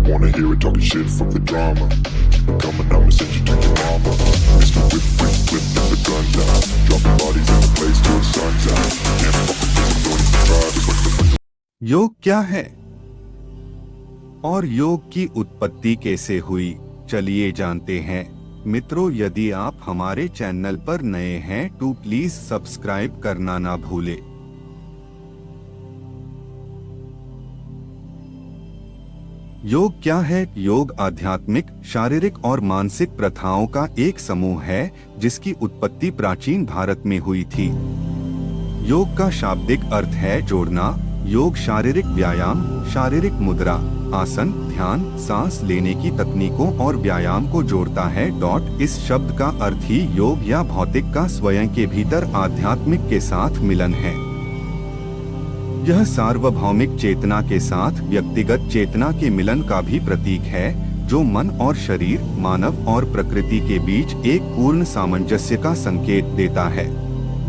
wanna hear it, talking shit from the drama. Keep it coming, I'ma send you to your mama. Mr. Whip, whip, whip, let the guns out. Dropping bodies in the place till the sun's out. Can't fuck with this, I'm doing it for private. योग क्या है और योग की उत्पत्ति कैसे हुई, चलिए जानते हैं। मित्रों, यदि आप हमारे चैनल पर नए हैं तो प्लीज सब्सक्राइब करना ना भूलें। योग क्या है? योग आध्यात्मिक, शारीरिक और मानसिक प्रथाओं का एक समूह है जिसकी उत्पत्ति प्राचीन भारत में हुई थी। योग का शाब्दिक अर्थ है जोड़ना। योग शारीरिक व्यायाम, शारीरिक मुद्रा, आसन, ध्यान, सांस लेने की तकनीकों और व्यायाम को जोड़ता है। इस शब्द का अर्थ ही योग या भौतिक का स्वयं के भीतर आध्यात्मिक के साथ मिलन है। यह सार्वभौमिक चेतना के साथ व्यक्तिगत चेतना के मिलन का भी प्रतीक है, जो मन और शरीर, मानव और प्रकृति के बीच एक पूर्ण सामंजस्य का संकेत देता है।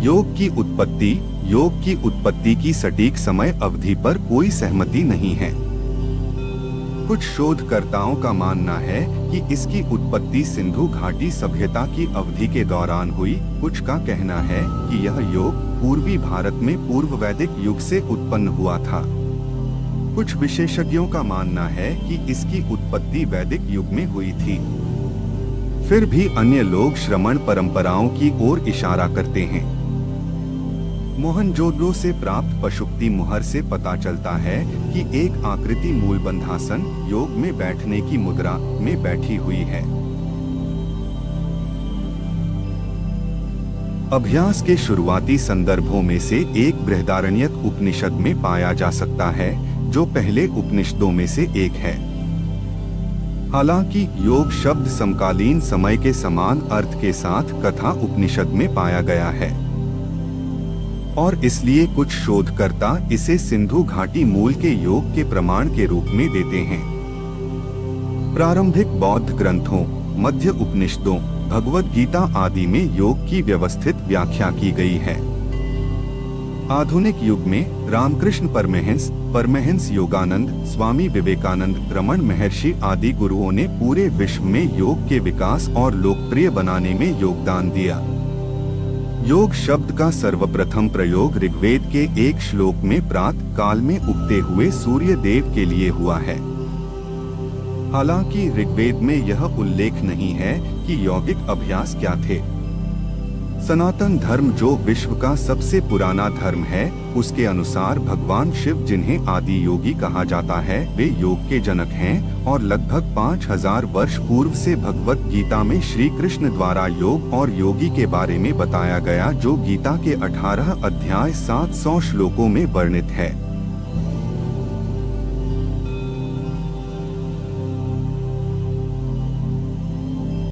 योग की उत्पत्ति की सटीक समय अवधि पर कोई सहमति नहीं है। कुछ शोधकर्ताओं का मानना है कि इसकी उत्पत्ति सिंधु घाटी सभ्यता की अवधि के दौरान हुई। कुछ का कहना है कि यह योग पूर्वी भारत में पूर्व वैदिक युग से उत्पन्न हुआ था। कुछ विशेषज्ञों का मानना है कि इसकी उत्पत्ति वैदिक युग में हुई थी। फिर भी अन्य लोग श्रमण परंपराओं की ओर इशारा करते हैं। मोहनजोदड़ो से प्राप्त पशुपति मुहर से पता चलता है कि एक आकृति मूलबंधासन योग में बैठने की मुद्रा में बैठी हुई है। अभ्यास के शुरुआती संदर्भों में से एक बृहदारण्यक उपनिषद में पाया जा सकता है, जो पहले उपनिषदों में से एक है। हालांकि योग शब्द समकालीन समय के समान अर्थ के साथ कथा उपनिषद में पाया गया है और इसलिए कुछ शोधकर्ता इसे सिंधु घाटी मूल के योग के प्रमाण के रूप में देते हैं। प्रारंभिक बौद्ध ग्रंथों, मध्य उपनिषदों, भगवद गीता आदि में योग की व्यवस्थित व्याख्या की गई है। आधुनिक युग में रामकृष्ण परमहंस योगानंद, स्वामी विवेकानंद, रमण महर्षि आदि गुरुओं ने पूरे विश्व में योग के विकास और लोकप्रिय बनाने में योगदान दिया। योग शब्द का सर्वप्रथम प्रयोग ऋग्वेद के एक श्लोक में प्रातः काल में उगते हुए सूर्य देव के लिए हुआ है। हालांकि ऋग्वेद में यह उल्लेख नहीं है कि यौगिक अभ्यास क्या थे। सनातन धर्म, जो विश्व का सबसे पुराना धर्म है, उसके अनुसार भगवान शिव, जिन्हें आदि योगी कहा जाता है, वे योग के जनक हैं और लगभग 5000 वर्ष पूर्व से भगवत गीता में श्री कृष्ण द्वारा योग और योगी के बारे में बताया गया, जो गीता के 18 अध्याय 700 श्लोकों में वर्णित है।